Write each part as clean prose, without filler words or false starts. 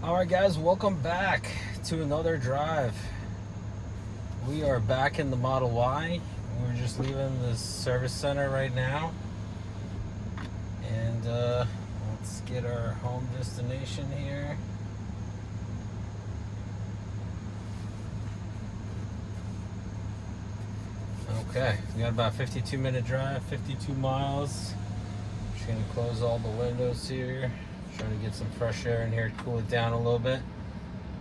Alright guys, welcome back to another drive. We are back in the Model Y. We're just leaving the service center right now. And let's get our home destination here. Okay, we got about a 52-minute drive, 52 miles. Just gonna close all the windows here. Trying to get some fresh air in here to cool it down a little bit.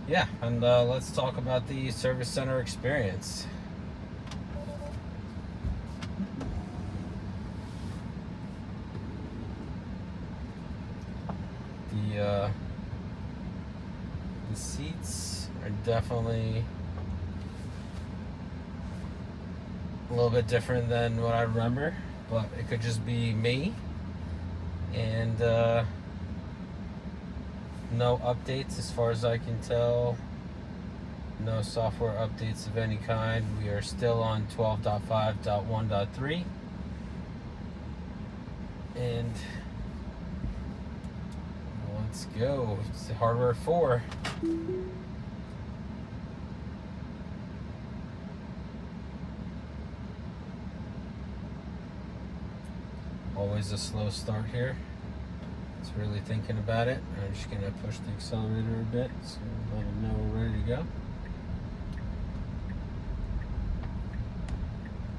Yeah, and let's talk about the service center experience. The seats are definitely a little bit different than what I remember, but it could just be me. And no updates as far as I can tell. No software updates of any kind. We are still on 12.5.1.3. And let's go. It's hardware 4. Always a slow start here. It's really thinking about it. I'm just gonna push the accelerator a bit so let it know we're ready to go.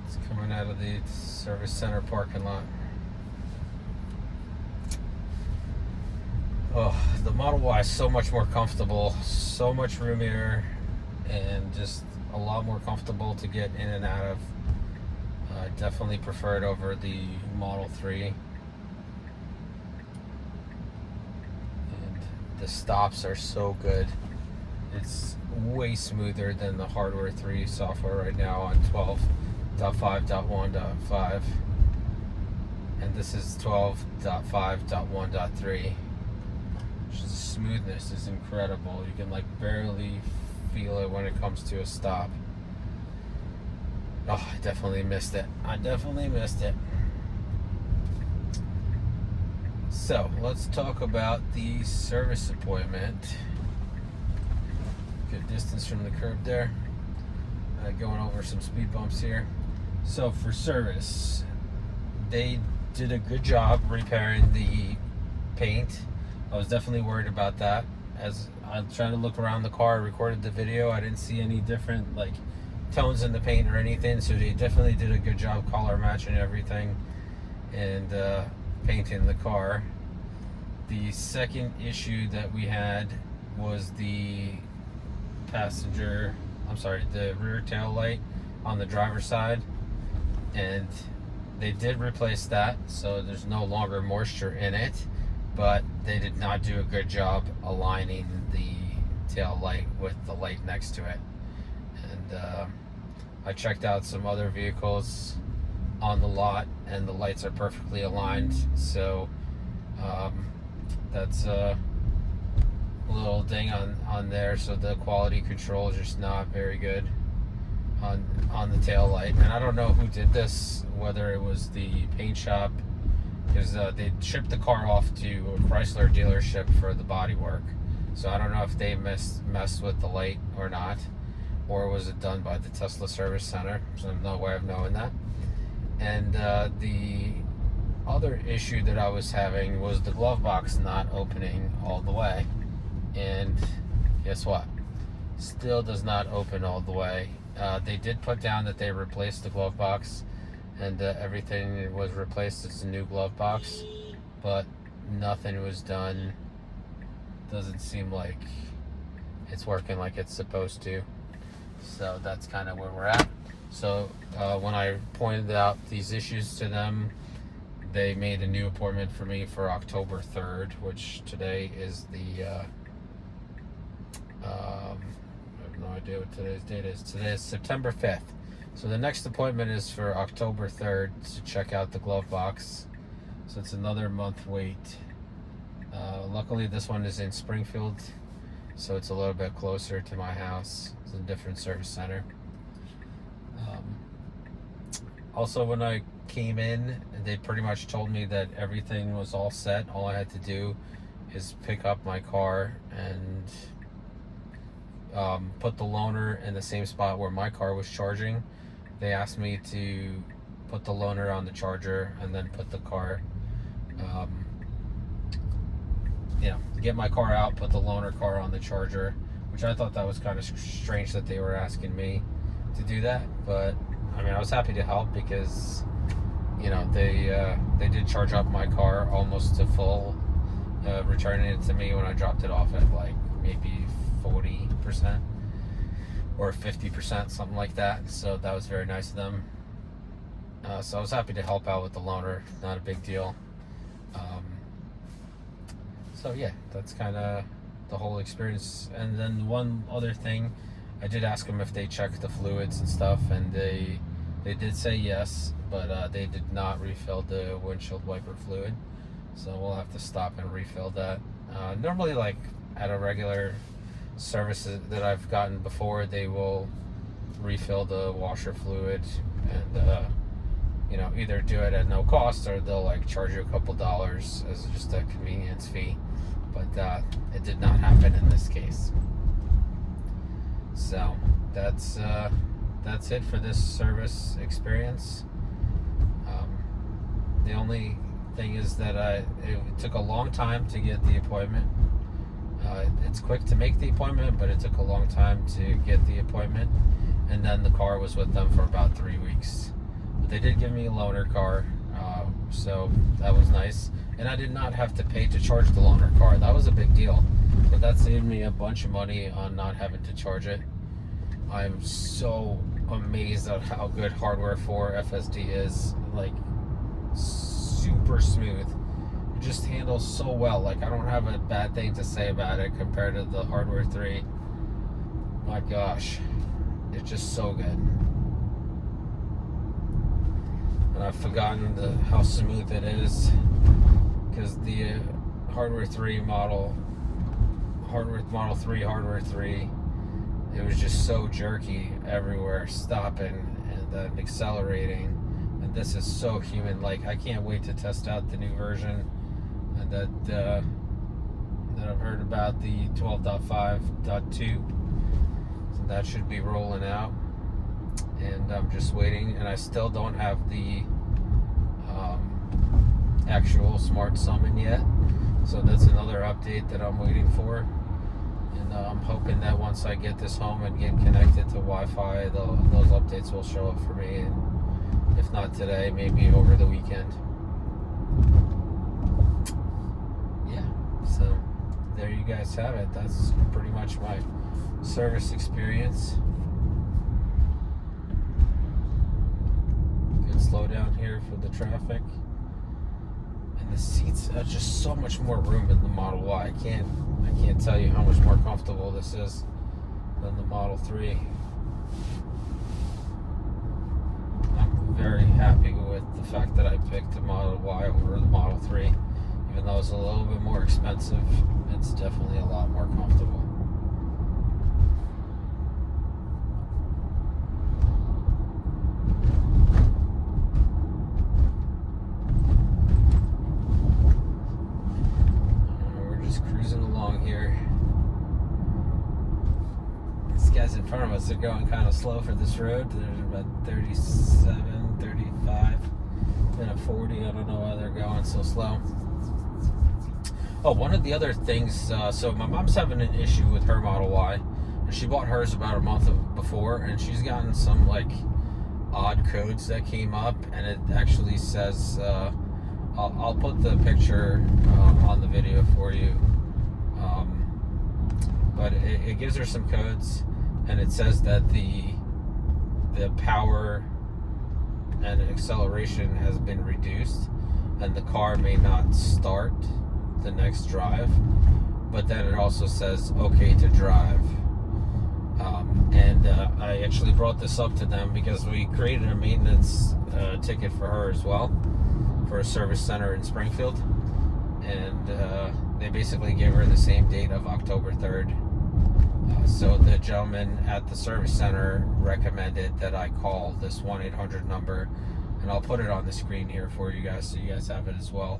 It's coming out of the service center parking lot. Oh, the Model Y is so much more comfortable, so much roomier, and just a lot more comfortable to get in and out of. I definitely prefer it over the Model 3. The stops are so good. It's way smoother than the hardware 3 software right now on 12.5.1.5, and this is 12.5.1.3. The smoothness is incredible. You can like barely feel it when it comes to a stop. Oh, I definitely missed it. So let's talk about the service appointment. Good distance from the curb there. Going over some speed bumps here. So for service, they did a good job repairing the paint. I was definitely worried about that. As I'm trying to look around the car, I recorded the video. I didn't see any different like tones in the paint or anything. So they definitely did a good job color matching everything and painting the car. The second issue that we had was the rear tail light on the driver's side, and they did replace that, so there's no longer moisture in it, but they did not do a good job aligning the tail light with the light next to it. And I checked out some other vehicles on the lot, and the lights are perfectly aligned, so that's a little ding on there. So the quality control is just not very good on the tail light, and I don't know who did this, whether it was the paint shop, because they shipped the car off to a Chrysler dealership for the body work, so I don't know if they messed with the light or not, or was it done by the Tesla service center. So there's no way of knowing that. And the other issue that I was having was the glove box not opening all the way. And guess what? Still does not open all the way. They did put down that they replaced the glove box, and everything was replaced. It's a new glove box, but nothing was done. Doesn't seem like it's working like it's supposed to. So that's kind of where we're at. So when I pointed out these issues to them, they made a new appointment for me for October 3rd, which today is the, I have no idea what today's date is. Today is September 5th. So the next appointment is for October 3rd to check out the glove box. So it's another month wait. Luckily this one is in Springfield, so it's a little bit closer to my house. It's a different service center. Also, when I came in, they pretty much told me that everything was all set. All I had to do is pick up my car and put the loaner in the same spot where my car was charging. They asked me to put the loaner on the charger and then put the car, get my car out, put the loaner car on the charger, which I thought that was kind of strange that they were asking me to do that. But I mean, I was happy to help because, they did charge up my car almost to full, returning it to me when I dropped it off at like maybe 40% or 50%, something like that. So that was very nice of them. So I was happy to help out with the loaner, not a big deal. So yeah, that's kind of the whole experience. And then one other thing, I did ask them if they checked the fluids and stuff, and they did say yes, but they did not refill the windshield wiper fluid. So we'll have to stop and refill that. Normally, like at a regular service that I've gotten before, they will refill the washer fluid and either do it at no cost, or they'll like charge you a couple dollars as just a convenience fee. But it did not happen in this case. So that's it for this service experience. The only thing is that it took a long time to get the appointment. It's quick to make the appointment, but it took a long time to get the appointment. And then the car was with them for about 3 weeks. But they did give me a loaner car, so that was nice. And I did not have to pay to charge the loaner car. That was a big deal. But that saved me a bunch of money on not having to charge it. I'm so amazed at how good Hardware 4 FSD is. Like, super smooth. It just handles so well. Like, I don't have a bad thing to say about it compared to the Hardware 3. My gosh, it's just so good. And I've forgotten how smooth it is, because the Hardware 3 Model 3, Hardware 3, it was just so jerky everywhere, stopping and then accelerating. And this is so human. Like, I can't wait to test out the new version, and that I've heard about, the 12.5.2. So that should be rolling out, and I'm just waiting. And I still don't have the actual smart summon yet, so that's another update that I'm waiting for. And I'm hoping that once I get this home and get connected to Wi-Fi, those updates will show up for me. And if not today, maybe over the weekend. Yeah, so there you guys have it. That's pretty much my service experience. Good slowdown here for the traffic. And the seats are just so much more room in the Model Y. I can't tell you how much more comfortable this is than the Model 3. I'm very happy with the fact that I picked the Model Y over the Model 3. Even though it's a little bit more expensive, it's definitely a lot more comfortable. Cruising along here. These guys in front of us are going kind of slow for this road. There's about 37, 35, then a 40. I don't know why they're going so slow. Oh, one of the other things, so my mom's having an issue with her Model Y. And she bought hers about a month before, and she's gotten some like odd codes that came up, and it actually says, I'll put the picture on the video for you. But it gives her some codes, and it says that the power and acceleration has been reduced, and the car may not start the next drive. But then it also says okay to drive. And I actually brought this up to them because we created a maintenance ticket for her as well, for a service center in Springfield, and they basically gave her the same date of October 3rd. So the gentleman at the service center recommended that I call this 1-800 number, and I'll put it on the screen here for you guys so you guys have it as well.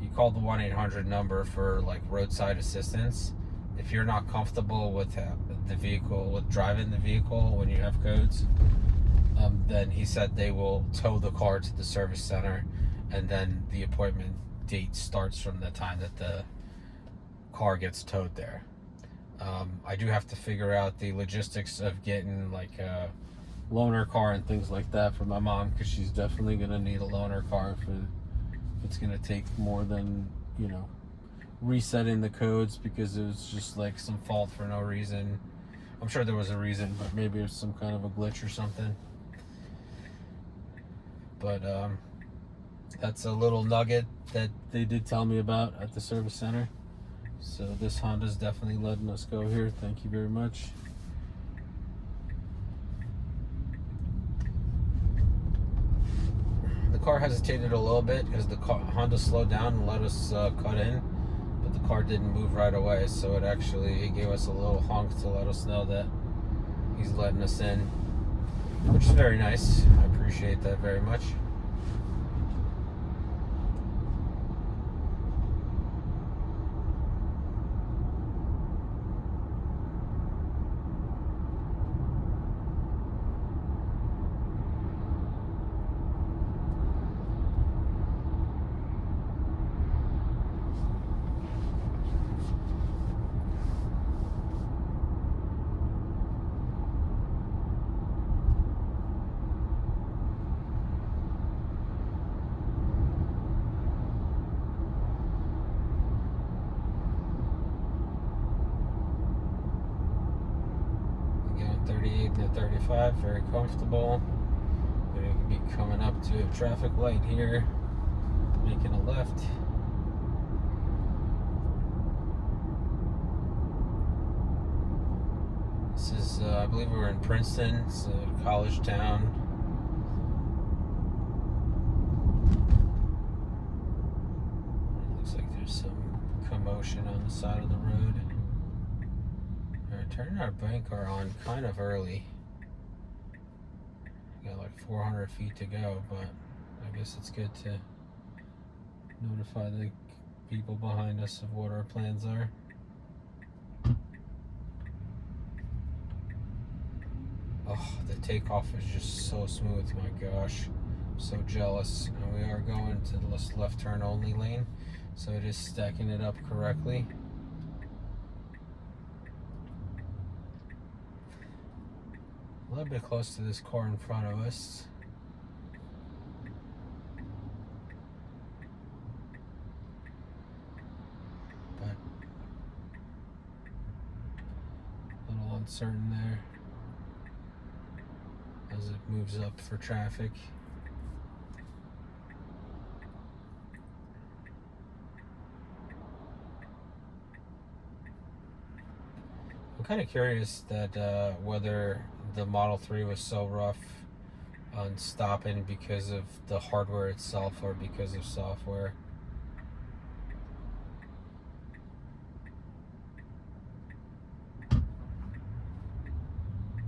you call the 1-800 number for like roadside assistance. If you're not comfortable with the vehicle, with driving the vehicle when you have codes, then he said they will tow the car to the service center, and then the appointment date starts from the time that the car gets towed there. I do have to figure out the logistics of getting like a loaner car and things like that for my mom, because she's definitely going to need a loaner car if it's going to take more than, resetting the codes because it was just like some fault for no reason. I'm sure there was a reason, but maybe it's some kind of a glitch or something. But that's a little nugget that they did tell me about at the service center. So this Honda's definitely letting us go here. Thank you very much. The car hesitated a little bit because the Honda slowed down and let us cut in, but the car didn't move right away, so it gave us a little honk to let us know that he's letting us in, which is very nice. I appreciate that very much. Going 38 to 35, very comfortable. We're going to be coming up to a traffic light here, making a left. This is, I believe we're in Princeton. It's a college town. Looks like there's some commotion on the side of the road. We're turning our bank car on kind of early. Got like 400 feet to go, but I guess it's good to notify the people behind us of what our plans are. Oh, the takeoff is just so smooth, my gosh. I'm so jealous. And we are going to this left turn only lane, so it is stacking it up correctly. A little bit close to this car in front of us. But a little uncertain there as it moves up for traffic. I'm kind of curious that whether the Model 3 was so rough on stopping because of the hardware itself or because of software.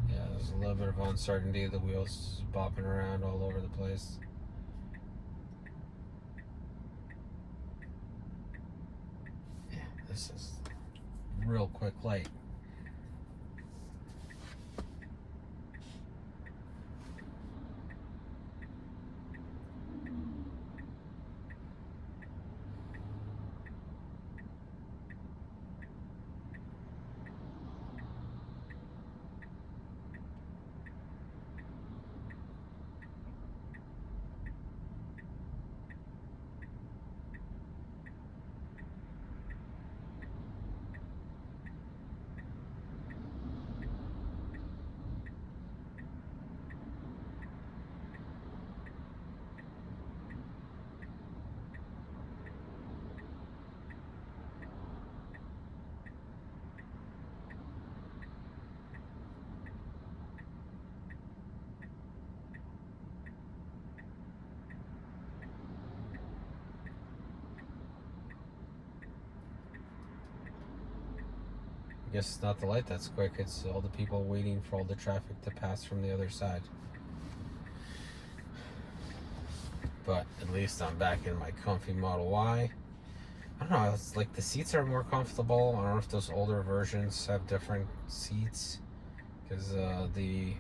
Yeah, there's a little bit of uncertainty. The wheels bopping around all over the place. Yeah, this is real quick light. I guess it's not the light that's quick, it's all the people waiting for all the traffic to pass from the other side. But at least I'm back in my comfy Model Y. I don't know, it's like the seats are more comfortable. I don't know if those older versions have different seats, because the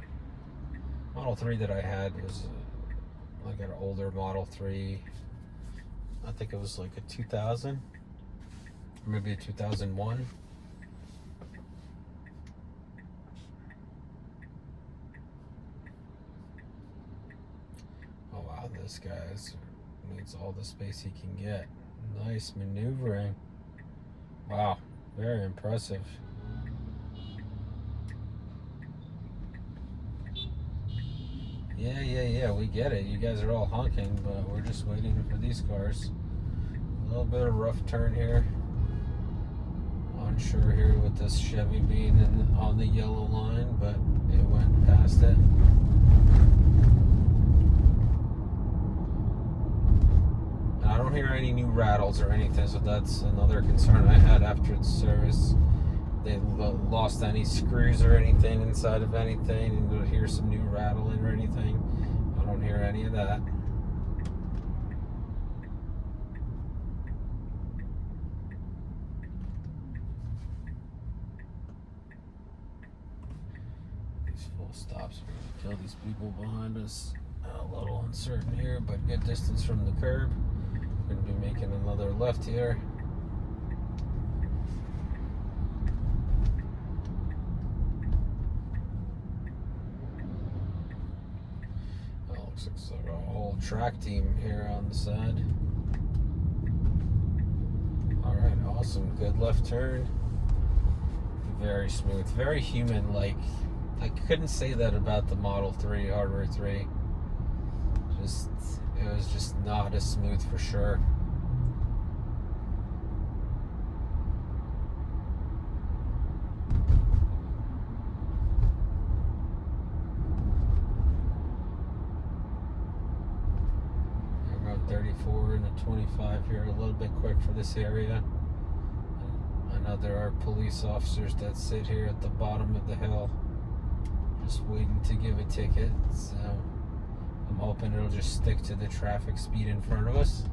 Model 3 that I had was like an older Model 3. I think it was like a 2000, or maybe a 2001. Oh wow, this guy needs all the space he can get. Nice maneuvering. Wow, very impressive. Yeah, we get it. You guys are all honking, but we're just waiting for these cars. A little bit of rough turn here. Unsure here with this Chevy being on the yellow line, but it went past it. I don't hear any new rattles or anything, so that's another concern I had after the service. They lost any screws or anything inside of anything, and you'll hear some new rattling or anything. I don't hear any of that. These full stops are going to kill these people behind us. A little uncertain here, but good distance from the curb. We're going to be making another left here. Looks like a whole track team here on the side. Alright, awesome. Good left turn. Very smooth. Very human-like. I couldn't say that about the Model 3, Hardware 3. It was just not as smooth for sure. Around 34 and a 25 here, a little bit quick for this area. I know there are police officers that sit here at the bottom of the hill just waiting to give a ticket, so I'm hoping it'll just stick to the traffic speed in front of us.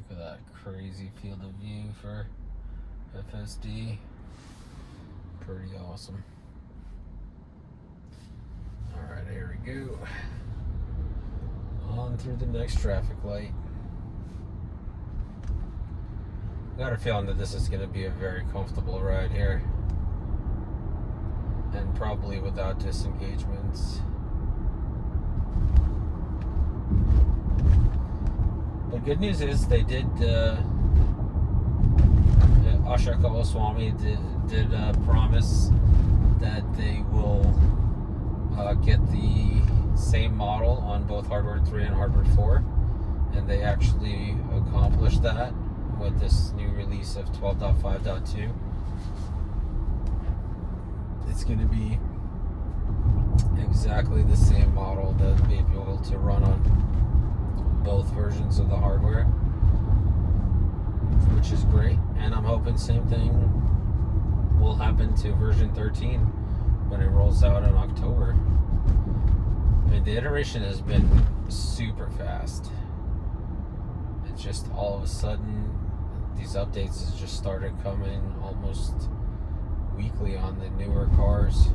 Look at that crazy field of view for FSD. Pretty awesome. Alright, here we go. On through the next traffic light. Got a feeling that this is going to be a very comfortable ride here. And probably without disengagements. But good news is they did, Asha Kalaswamy did promise that they will get the same model on both Hardware 3 and Hardware 4. And they actually accomplished that with this new release of 12.5.2. It's going to be exactly the same model that will be able to run on both versions of the hardware, which is great. And I'm hoping same thing will happen to version 13 when it rolls out in October. I mean, the iteration has been super fast. It's just all of a sudden these updates has just started coming almost weekly on the newer cars.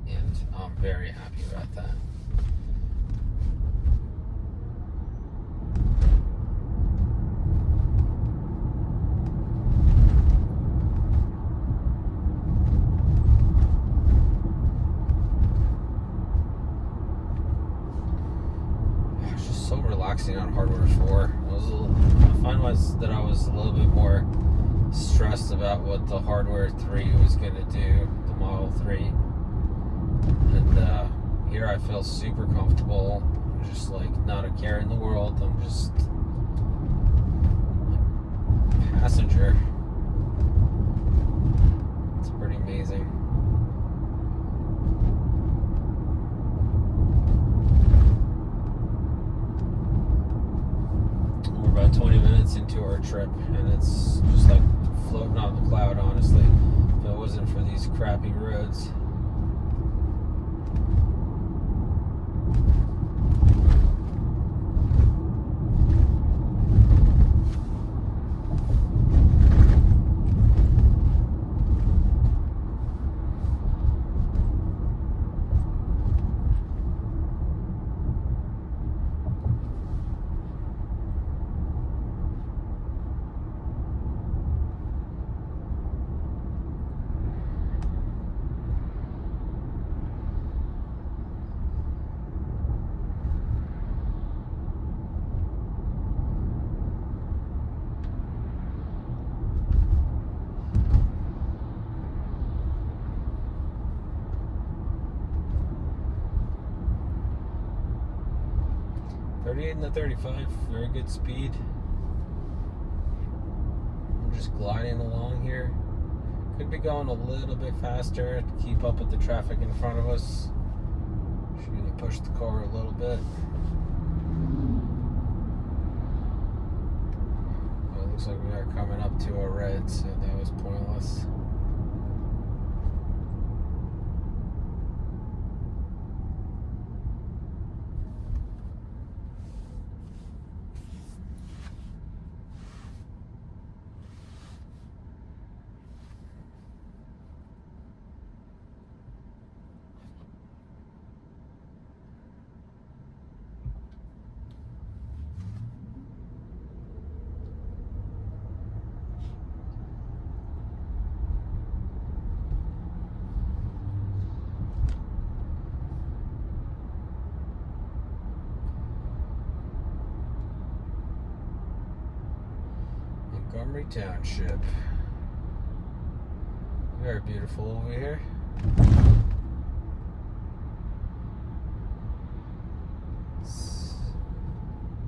And I'm very happy about that. Relaxing on Hardware 4. I find that I was a little bit more stressed about what the Hardware 3 was going to do, the Model 3. And here I feel super comfortable, just like not a care in the world. I'm just a passenger. It's pretty amazing. About 20 minutes into our trip, and it's just like floating on the cloud, honestly, if it wasn't for these crappy roads. And the 35, very good speed. I'm just gliding along here. Could be going a little bit faster to keep up with the traffic in front of us. Just gonna push the car a little bit. Well, it looks like we are coming up to a red, so that was pointless. Montgomery Township. Very beautiful over here. It's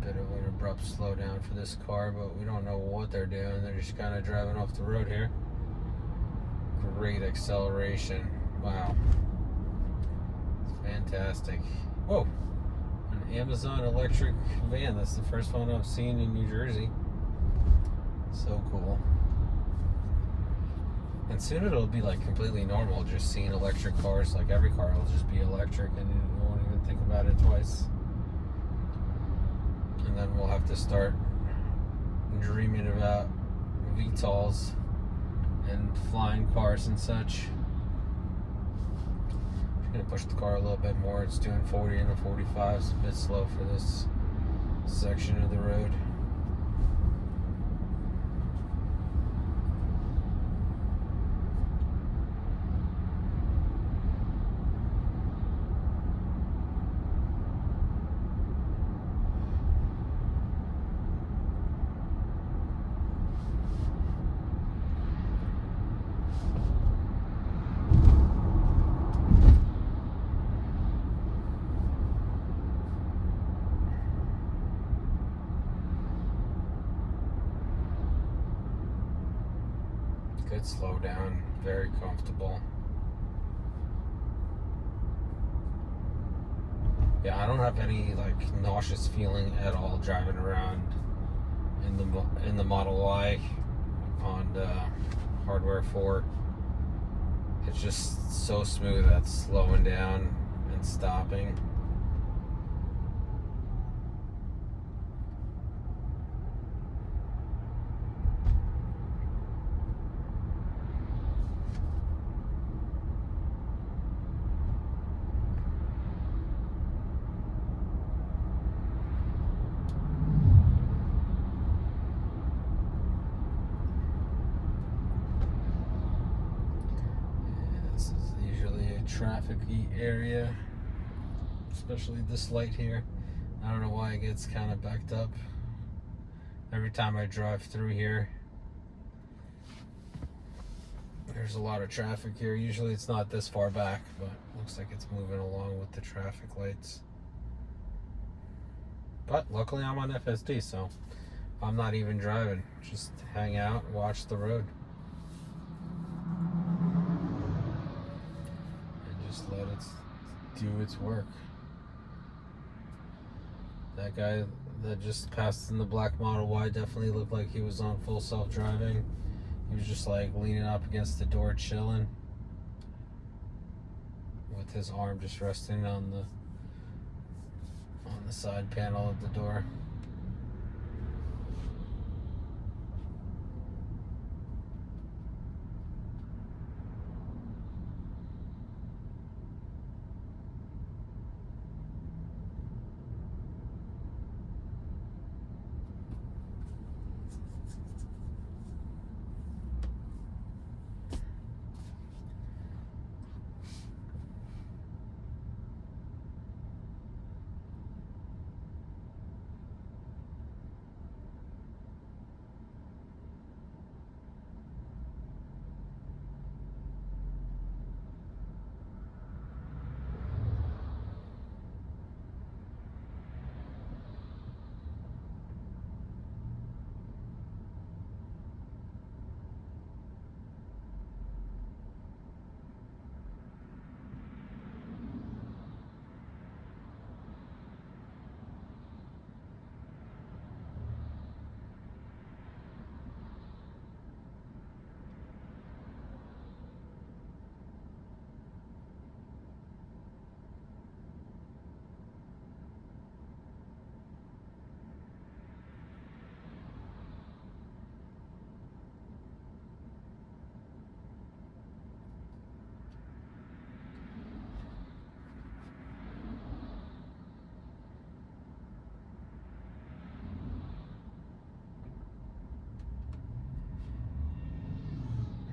a bit of an abrupt slowdown for this car, but we don't know what they're doing. They're just kind of driving off the road here. Great acceleration. Wow. It's fantastic. Whoa. An Amazon electric van. That's the first one I've seen in New Jersey. So cool. And soon it'll be like completely normal just seeing electric cars. Like every car will just be electric and you won't even think about it twice. And then we'll have to start dreaming about VTOLs and flying cars and such. I'm gonna push the car a little bit more. It's doing 40 and a 45. It's a bit slow for this section of the road. Good slow down, very comfortable. Yeah, I don't have any like nauseous feeling at all driving around in the Model Y on Hardware 4. It's just so smooth at slowing down and stopping. trafficy area, especially this light here. I don't know why it gets kind of backed up every time I drive through here. There's a lot of traffic here. Usually it's not this far back, but looks like it's moving along with the traffic lights. But luckily I'm on FSD, so I'm not even driving. Just hang out, watch the road. And just let it do its work. That guy that just passed in the black Model Y definitely looked like he was on full self-driving. He was just like leaning up against the door, chilling, with his arm just resting on the side panel of the door.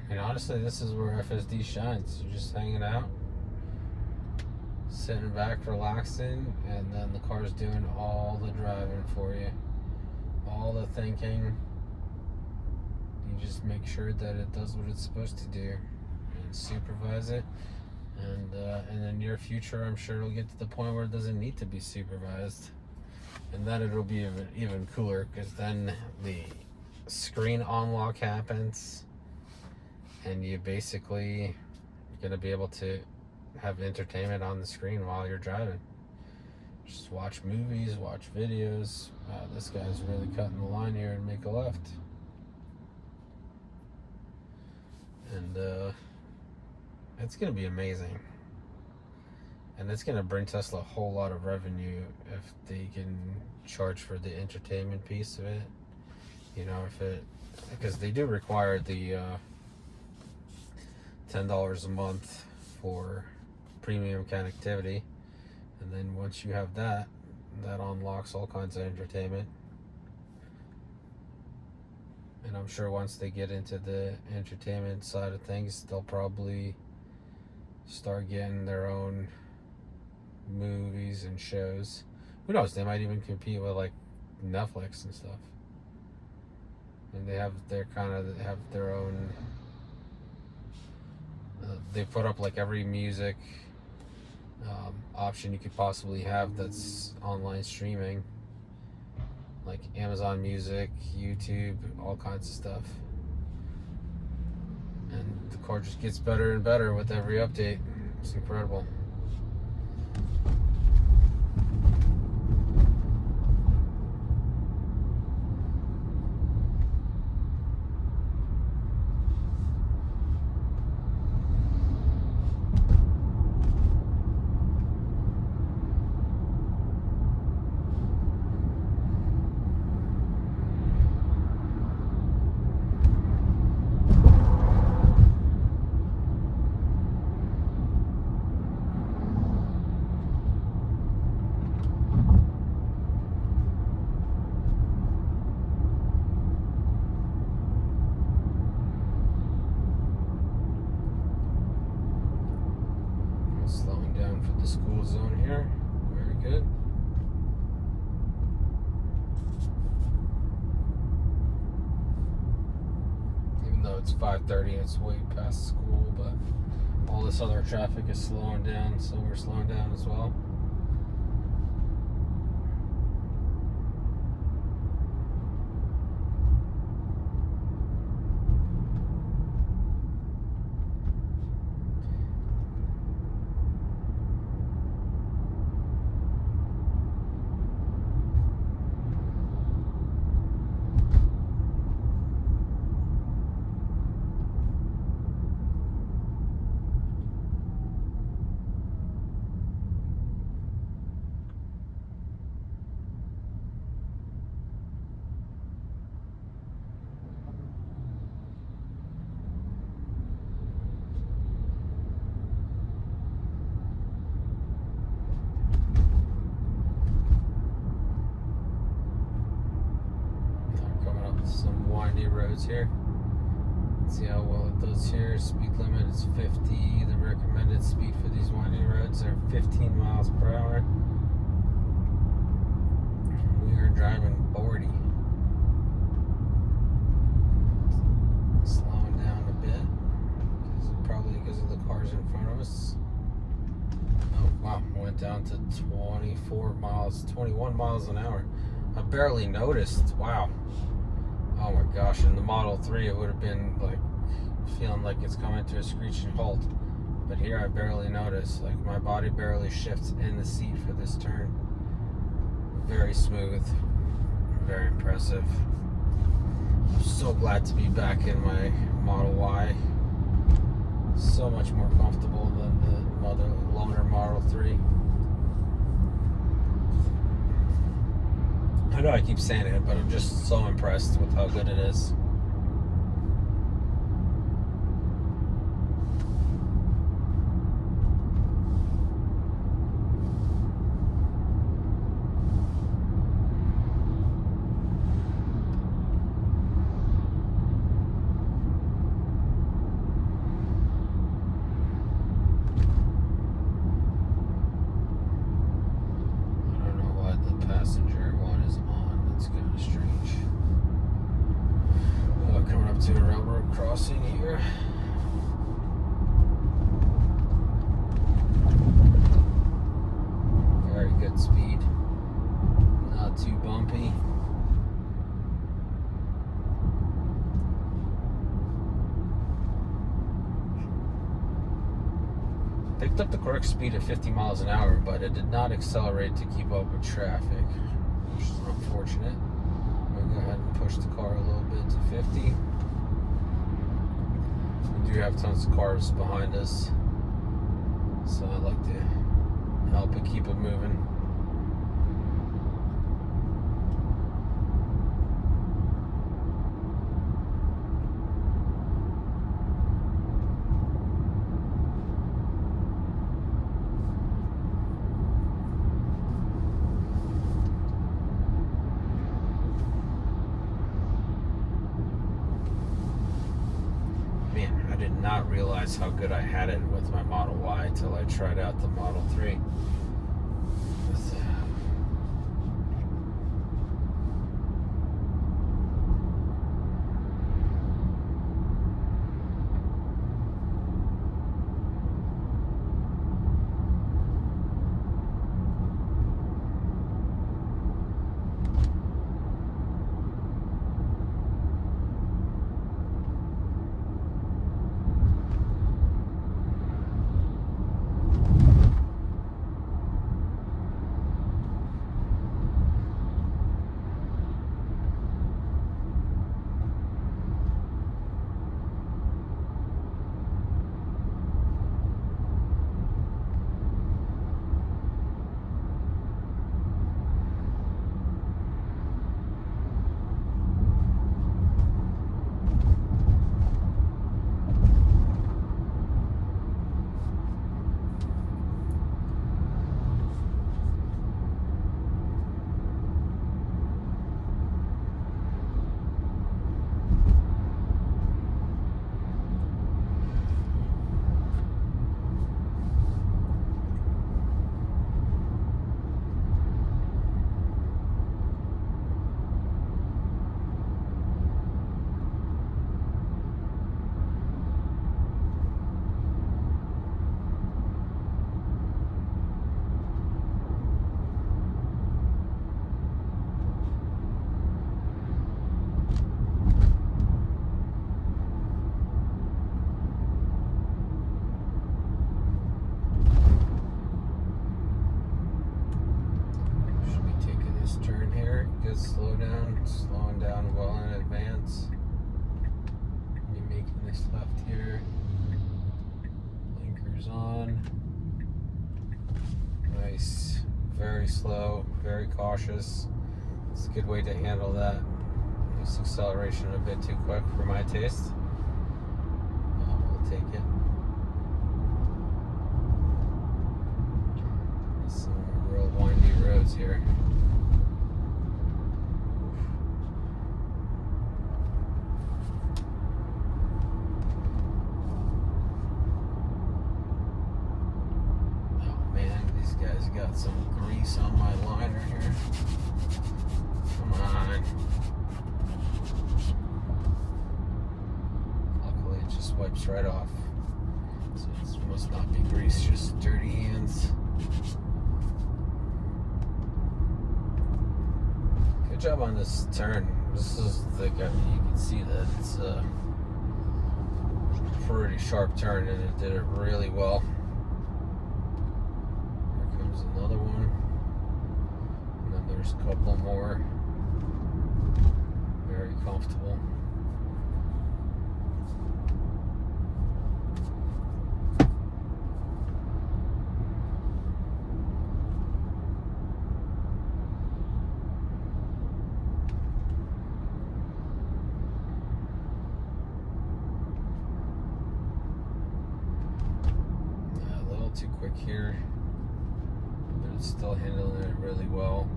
And honestly, this is where FSD shines. You're just hanging out, sitting back, relaxing, and then the car's doing all the driving for you, all the thinking. You just make sure that it does what it's supposed to do and supervise it. And in the near future, I'm sure it'll get to the point where it doesn't need to be supervised. And then it'll be even cooler, because then the screen unlock happens. And you basically gonna be able to have entertainment on the screen while you're driving. Just watch movies, watch videos. Wow, this guy's really cutting the line here and make a left. And it's gonna be amazing. And it's gonna bring Tesla a whole lot of revenue if they can charge for the entertainment piece of it. You know, because they do require the $10 a month for premium connectivity, and then once you have that unlocks all kinds of entertainment. And I'm sure once they get into the entertainment side of things, they'll probably start getting their own movies and shows. Who knows, they might even compete with like Netflix and stuff. And they have their own they put up like every music option you could possibly have that's online streaming, like Amazon Music, YouTube, all kinds of stuff. And the car just gets better and better with every update. It's incredible. the school zone here. Very good. Even though it's 5:30, it's way past school, but all this other traffic is slowing down, so we're slowing down as well. Some windy roads here. Let's see how well it does here. Speed limit is 50. The recommended speed for these windy roads are 15 miles per hour. We are driving 40. Slowing down a bit, probably because of the cars in front of us. Oh wow, went down to 21 miles an hour. I barely noticed. Wow. Oh my gosh, in the Model 3 it would have been like feeling like it's coming to a screeching halt. But here I barely notice. Like my body barely shifts in the seat for this turn. Very smooth. Very impressive. I'm so glad to be back in my Model Y. So much more comfortable than the loaner Model 3. I know I keep saying it, but I'm just so impressed with how good it is. To a railroad crossing here. Very good speed. Not too bumpy. Picked up the correct speed at 50 miles an hour, but it did not accelerate to keep up with traffic, which is unfortunate. I'm going to go ahead and push the car a little bit to 50. We do have tons of cars behind us, so I like to help it keep it moving. Not realize how good I had it with my Model Y till I tried out the Model 3. very slow, very cautious. It's a good way to handle that. This acceleration a bit too quick for my taste. We'll take it. Some real windy roads here. Guys got some grease on my liner here. Come on. Luckily it just wipes right off. So it must not be grease, just dirty hands. Good job on this turn. This is the you can see that it's a pretty sharp turn and it did it really well. Another one, and then there's a couple more. Very comfortable. A little too quick here. Still handling it really well.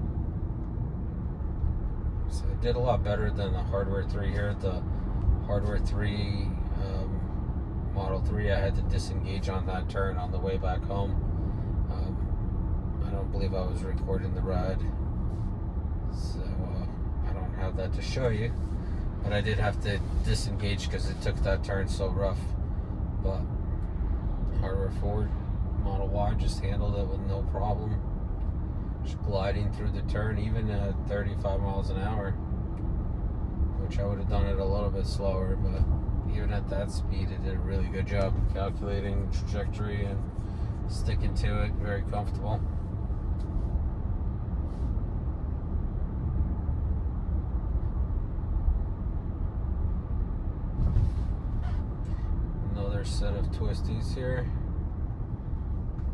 So it did a lot better than the Hardware 3 here. The Hardware 3 Model 3, I had to disengage on that turn on the way back home. I don't believe I was recording the ride, so I don't have that to show you, but I did have to disengage because it took that turn so rough. But Hardware 4 Model Y just handled it with no problem. Just gliding through the turn, even at 35 miles an hour, which I would have done it a little bit slower, but even at that speed, it did a really good job calculating trajectory and sticking to it. Very comfortable. Another set of twisties here.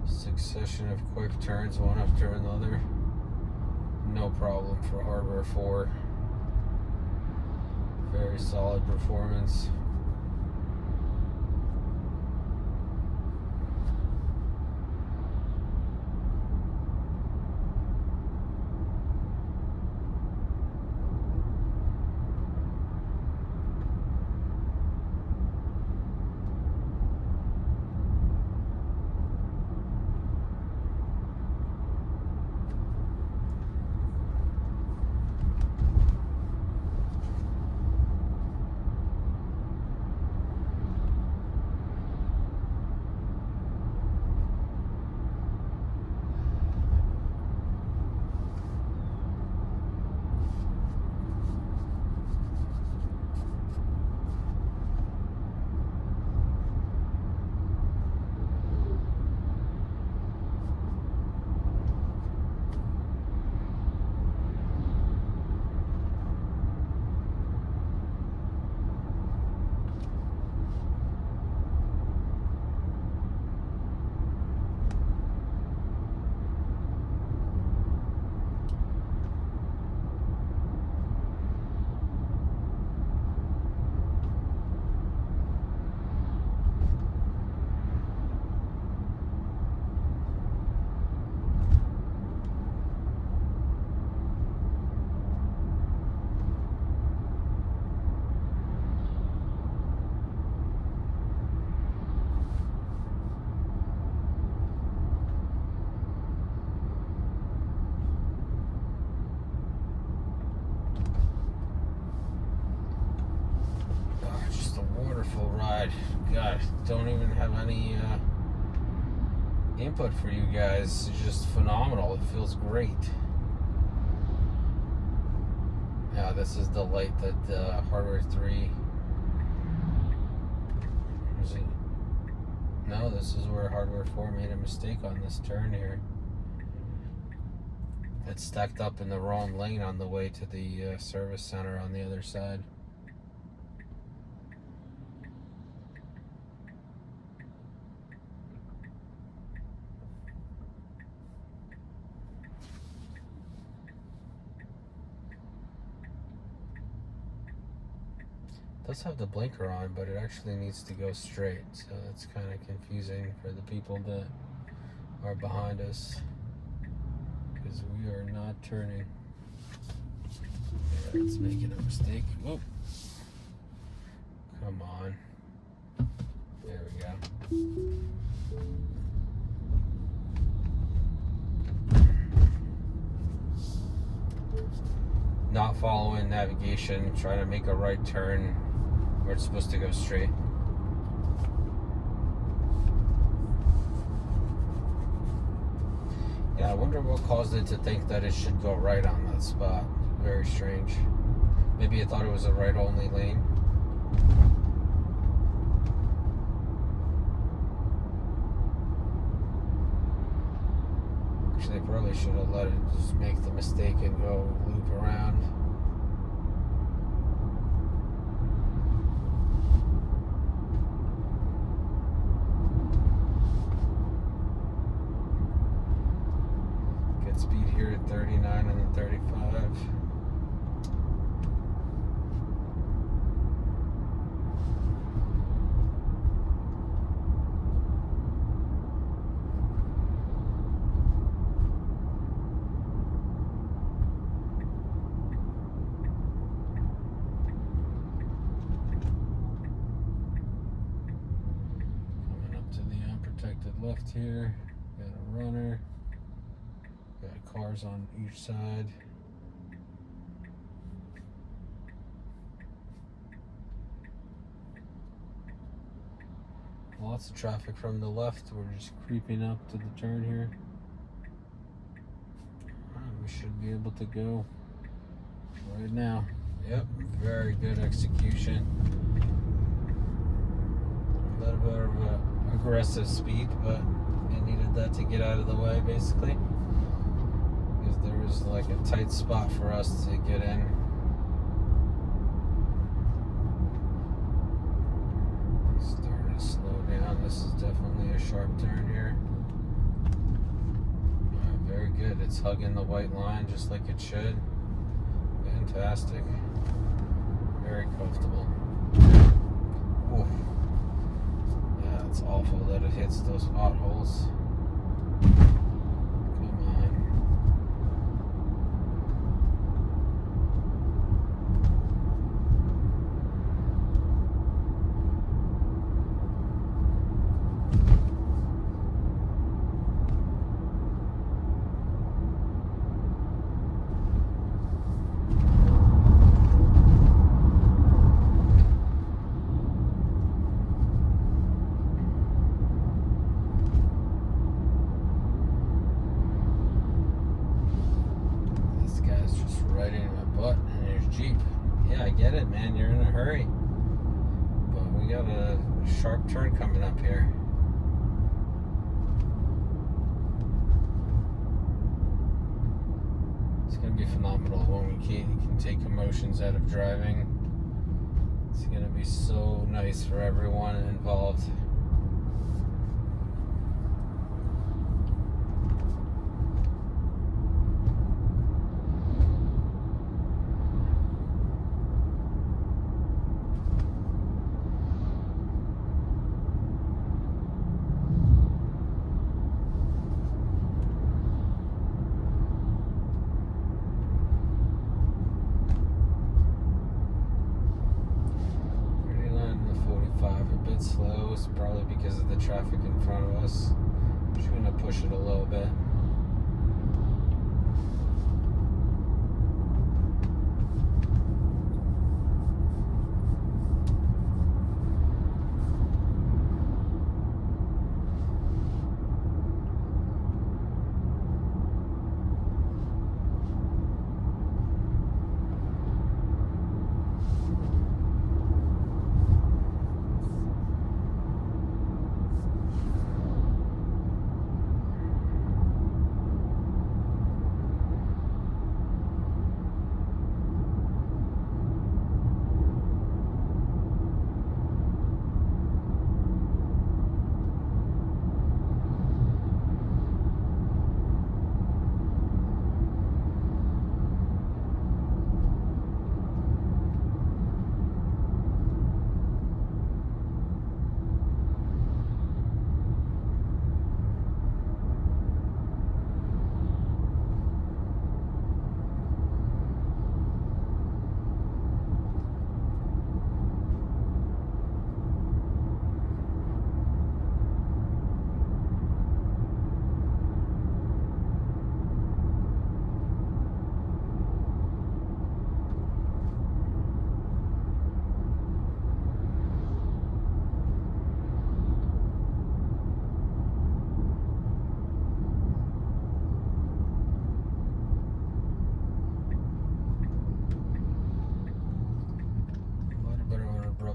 Succession of quick turns, one after another. No problem for Hardware 4. Very solid performance. ride. God, don't even have any input for you guys. It's just phenomenal. It feels great. Yeah, this is the light that Hardware 3. Is it? No, this is where Hardware 4 made a mistake on this turn here. It stacked up in the wrong lane on the way to the service center on the other side. does have the blinker on, but it actually needs to go straight, so that's kind of confusing for the people that are behind us, because we are not turning. Yeah, it's making a mistake. Whoa. Come on. There we go. Not following navigation, trying to make a right turn where it's supposed to go straight. Yeah, I wonder what caused it to think that it should go right on that spot. Very strange. Maybe it thought it was a right-only lane. Actually, they probably should have let it just make the mistake and go loop around. Good speed here at 39 and then 35. Left here, got a runner, got cars on each side. Lots of traffic from the left. We're just creeping up to the turn here. We should be able to go right now. Yep, very good execution. A little bit of a aggressive speed, but it needed that to get out of the way, basically, because there was like a tight spot for us to get in. Starting to slow down. This is definitely a sharp turn here. Very good. It's hugging the white line just like it should. Fantastic. Very comfortable. Oof. It's awful that it hits those potholes. Come on. Yeah, I get it, man. You're in a hurry. But we got a sharp turn coming up here. It's going to be phenomenal when we can take emotions out of driving. It's going to be so nice for everyone involved. Slow, it's probably because of the traffic in front of us. I'm just going to push it a little bit.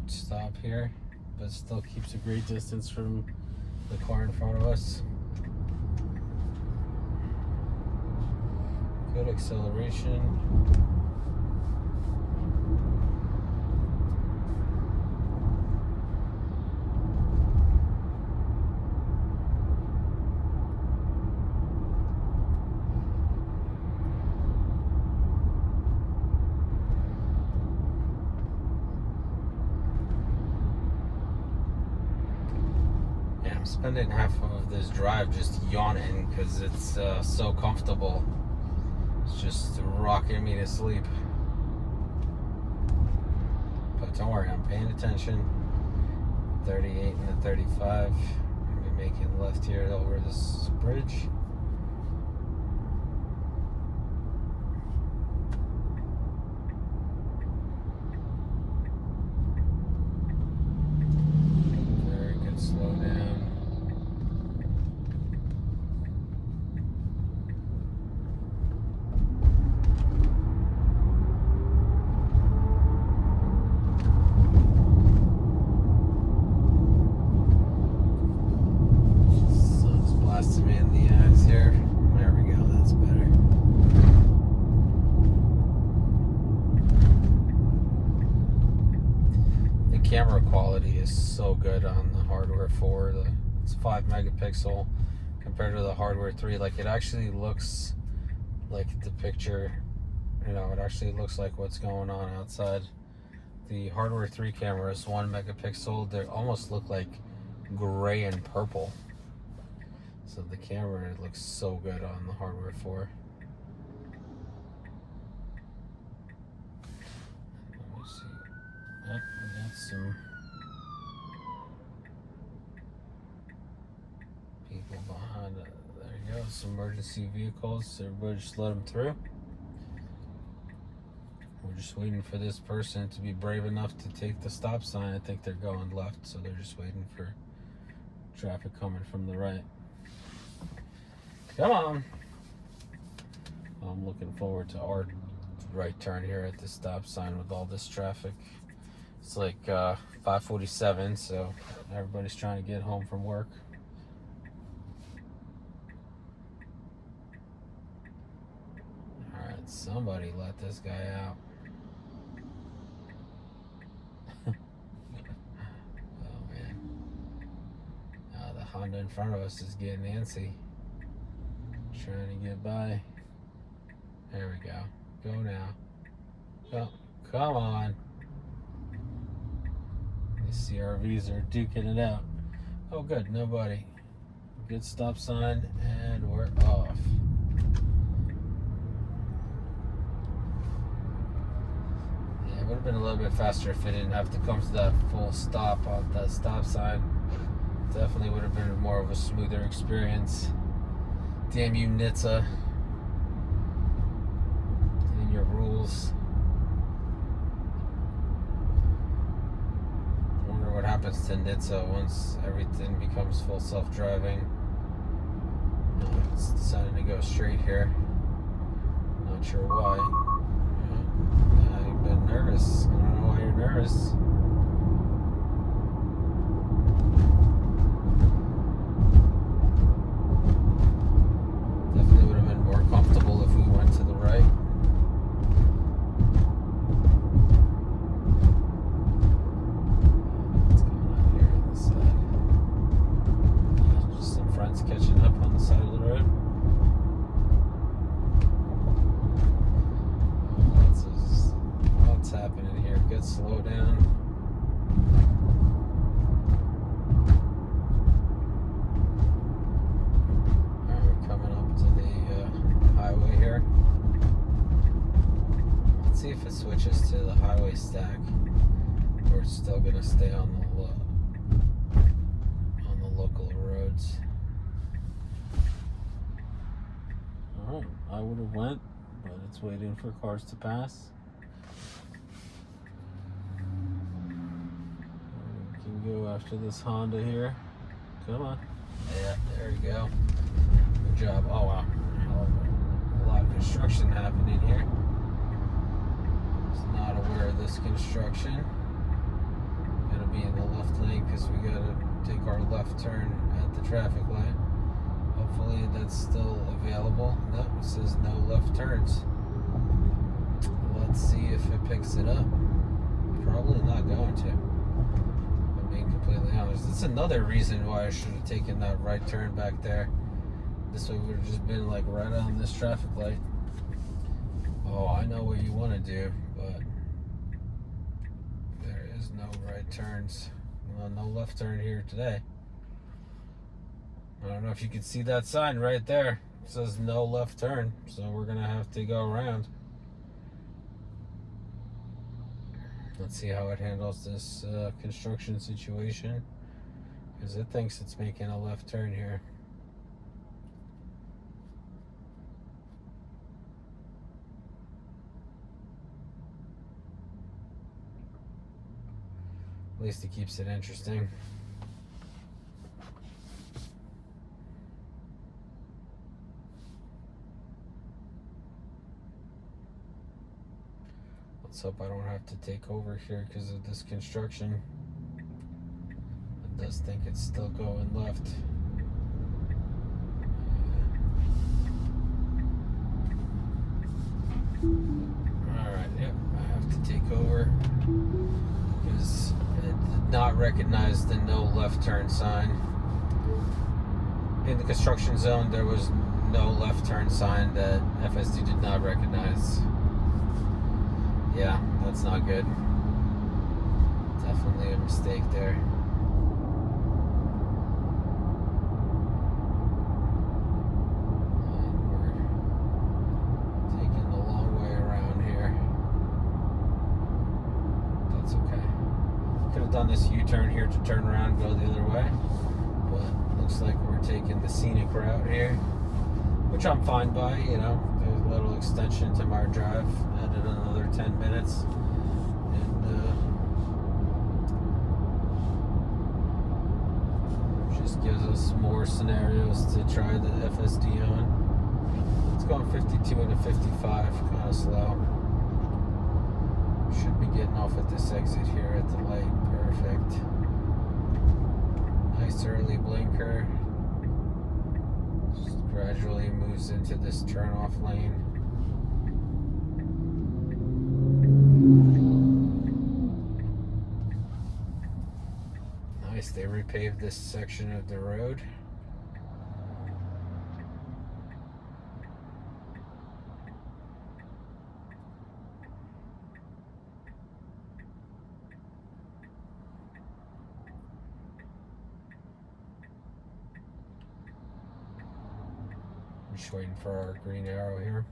abrupt stop here, but still keeps a great distance from the car in front of us. Good acceleration. I'm spending half of this drive just yawning because it's so comfortable. It's just rocking me to sleep. But don't worry, I'm paying attention. 38 and a 35. I'm gonna be making a left here over this bridge. Very good slow down. Camera quality is so good on the hardware 4. It's 5 megapixel compared to the hardware 3. Like, it actually looks like the picture, you know, it actually looks like what's going on outside. The hardware 3 camera is 1 megapixel. They almost look like gray and purple. So the camera looks so good on the hardware 4. Yep, we got some people behind it. There you go, some emergency vehicles. Everybody just let them through. We're just waiting for this person to be brave enough to take the stop sign. I think they're going left, so they're just waiting for traffic coming from the right. Come on. I'm looking forward to our right turn here at the stop sign with all this traffic. It's like 5:47, so everybody's trying to get home from work. Alright, somebody let this guy out. Oh man. The Honda in front of us is getting antsy. Trying to get by. There we go. Go now. Go. Come on. These CRVs are duking it out. Oh good, nobody. Good stop sign, and we're off. Yeah, it would have been a little bit faster if it didn't have to come to that full stop on that stop sign. Definitely would have been more of a smoother experience. Damn you, NHTSA. And your rules. What happens to NHTSA once everything becomes full self-driving. It's decided to go straight here. Not sure why. You've been nervous. I don't know why you're nervous. Definitely would have been more comfortable if we went to the right. Catching up on the side of the road. What's happening here? Good slow down. Alright, we're coming up to the highway here. Let's see if it switches to the highway stack, or it's still gonna stay on the local roads. Alright, I would have went, but it's waiting for cars to pass. We can go after this Honda here. Come on. Yeah, there you go. Good job. Oh wow. A lot of construction happening here. Was not aware of this construction. be in the left lane because we gotta take our left turn at the traffic light. Hopefully that's still available. Nope, it says no left turns. Let's see if it picks it up. Probably not going to. If I'm being completely honest. It's another reason why I should have taken that right turn back there. This way we would have just been like right on this traffic light. Oh, I know what you want to do, but there is no right turns. Well, no left turn here today. I don't know if you can see that sign right there. It says no left turn, so we're gonna have to go around. Let's see how it handles this construction situation, because it thinks it's making a left turn here. At least it keeps it interesting. Let's hope I don't have to take over here because of this construction. It does think it's still going left. Alright, yep, I have to take over because it did not recognize the no left turn sign. In the construction zone, there was no left turn sign that FSD did not recognize. Yeah, that's not good. Definitely a mistake there. And we're taking the long way around here. That's okay. Could have done this U-turn here to turn around and go the other way, but looks like we're taking the scenic route here, which I'm fine by, you know. There's a little extension to my drive, added another 10 minutes, and just gives us more scenarios to try the FSD on. It's going 52 into 55, kind of slow. Should be getting off at this exit here at the light. Perfect. Nice early blinker. Just gradually moves into this turn off lane. Nice, they repaved this section of the road. Just waiting for our green arrow here.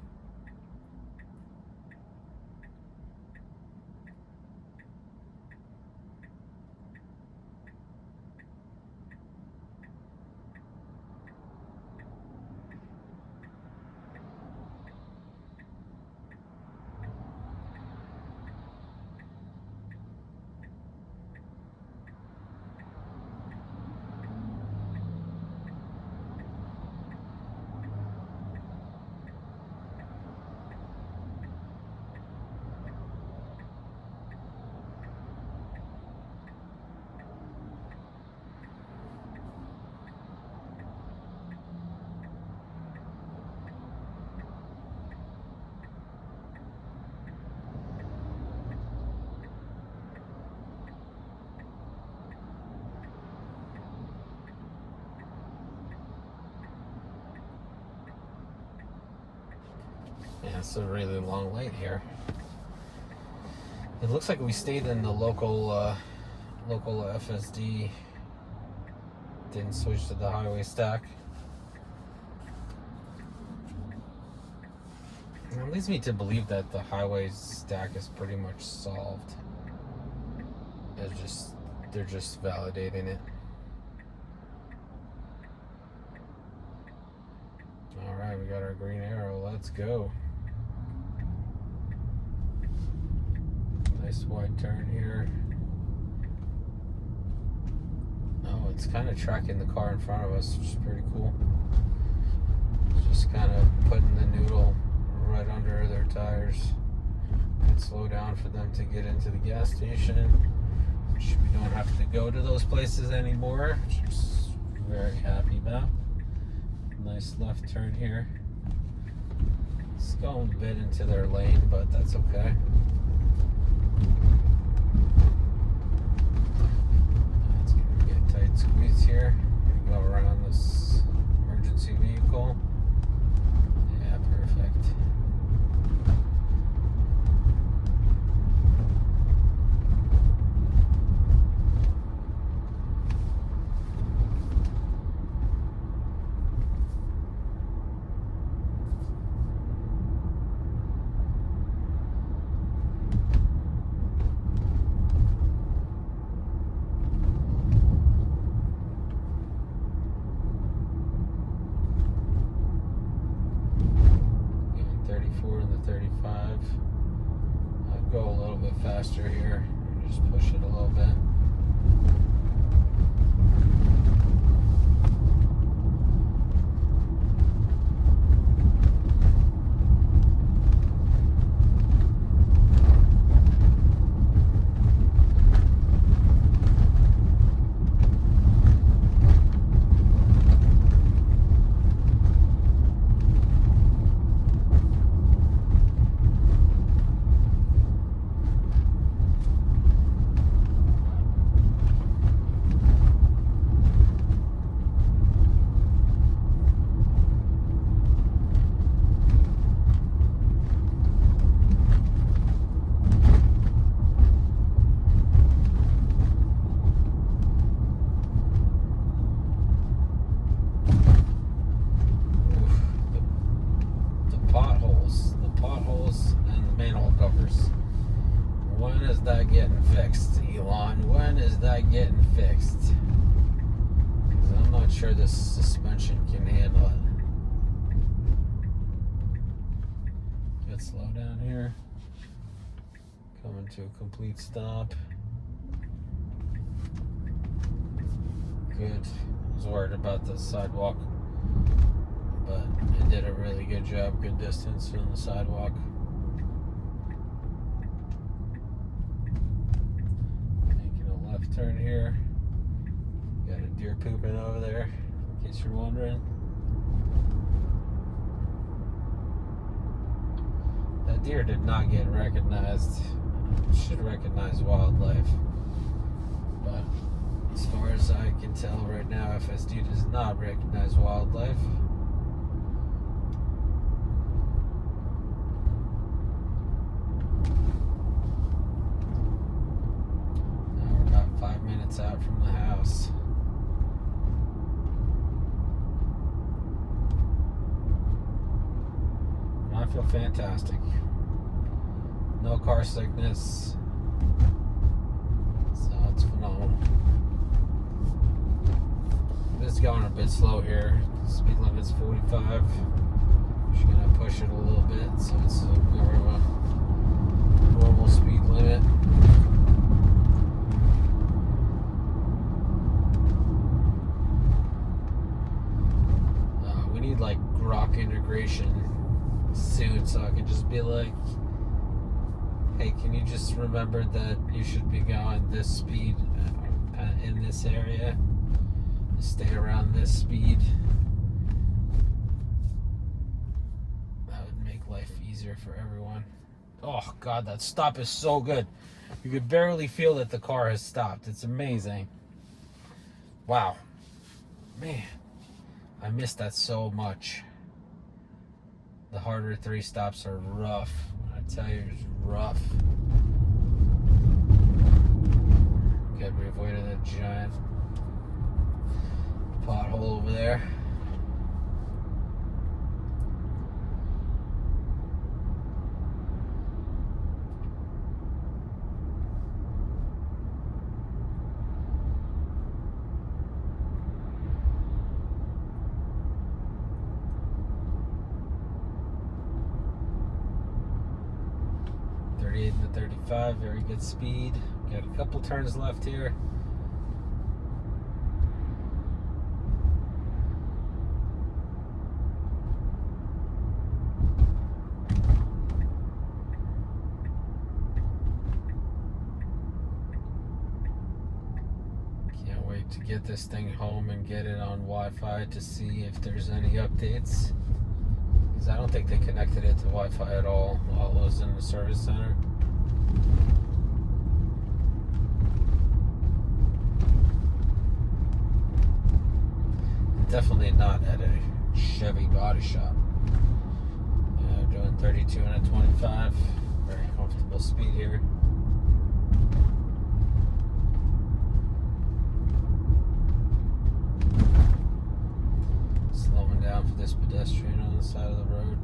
Yeah, it's a really long light here. It looks like we stayed in the local FSD. Didn't switch to the highway stack. And it leads me to believe that the highway stack is pretty much solved. They're just validating it. All right, we got our green arrow. Let's go. Nice wide turn here. Oh, it's kind of tracking the car in front of us, which is pretty cool. Just kind of putting the noodle right under their tires. And slow down for them to get into the gas station. which we don't have to go to those places anymore, which I'm very happy about. Nice left turn here. It's going a bit into their lane, but that's okay. It's going to be a tight squeeze here. I'm going to go around this emergency vehicle. Yeah, perfect. Go a little bit faster here. Just push it a little bit. When is that getting fixed, Elon? When is that getting fixed? Because I'm not sure this suspension can handle it. Good slow down here. Coming to a complete stop. Good. I was worried about the sidewalk, but it did a really good job. Good distance on the sidewalk. Turn here. Got a deer pooping over there, in case you're wondering. That deer did not get recognized. It should recognize wildlife. But as far as I can tell right now, FSD does not recognize wildlife. Out from the house. I feel fantastic. No car sickness. So it's phenomenal. This is going a bit slow here. Speed limit's 45. Just gonna push it a little bit so it's more of a normal speed limit. Like rock integration soon, so I can just be like, hey, can you just remember that you should be going this speed in this area, stay around this speed. That would make life easier for everyone. Oh god, that stop is so good. You could barely feel that the car has stopped. It's amazing. Wow, man, I miss that so much. The harder 3 stops are rough. I tell you, it's rough. Good, we avoided that giant pothole over there. To 35, very good speed. Got a couple turns left here. like to get this thing home and get it on Wi-Fi to see if there's any updates. Because I don't think they connected it to Wi-Fi at all while it was in the service center. Definitely not at a Chevy body shop. Doing 32 and a 25. Very comfortable speed here. Slowing down for this pedestrian on the side of the road.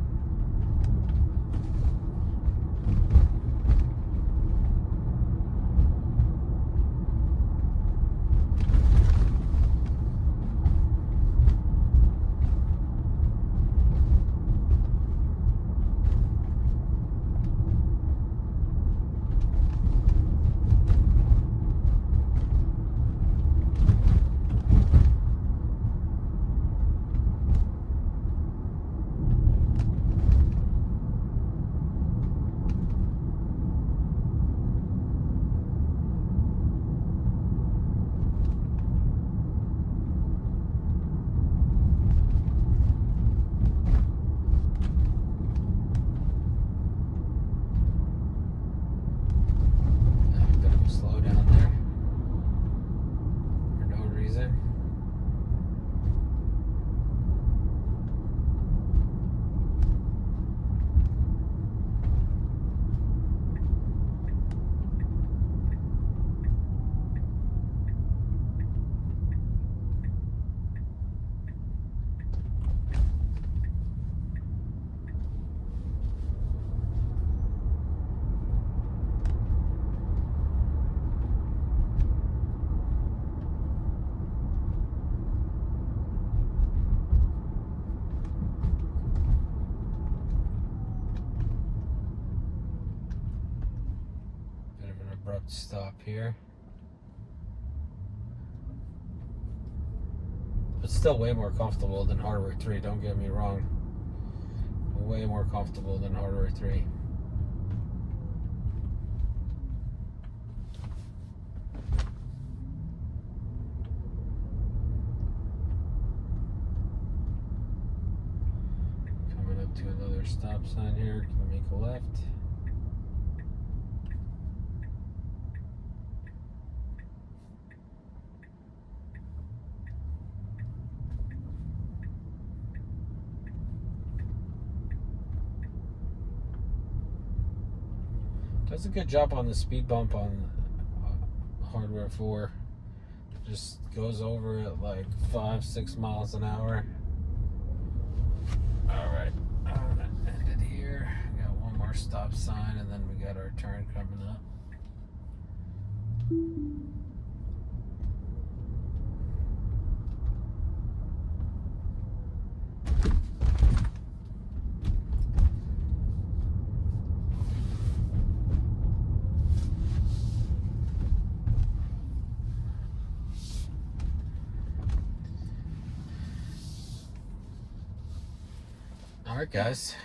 Abrupt stop here, but still way more comfortable than Hardware 3, don't get me wrong. Way more comfortable than Hardware 3. Coming up to another stop sign here, can make a left. Does a good job on the speed bump on Hardware 4. Just goes over at like 5-6 miles an hour. Alright, I'm gonna end it here. Got one more stop sign and then we got our turn coming up. Alright guys,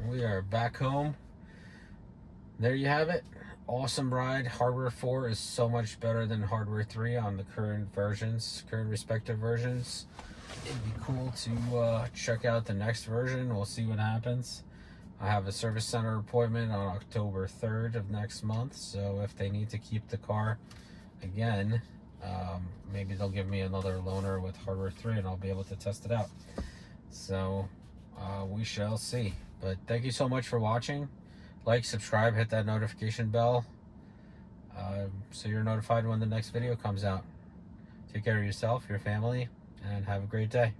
we are back home. There you have it. Awesome ride. Hardware 4 is so much better than Hardware 3 on the current respective versions. It'd be cool to check out the next version. We'll see what happens. I have a service center appointment on October 3rd of next month, so if they need to keep the car again, maybe they'll give me another loaner with Hardware 3 and I'll be able to test it out. So we shall see. But thank you so much for watching. Like, subscribe, hit that notification bell so you're notified when the next video comes out. Take care of yourself, your family, and have a great day.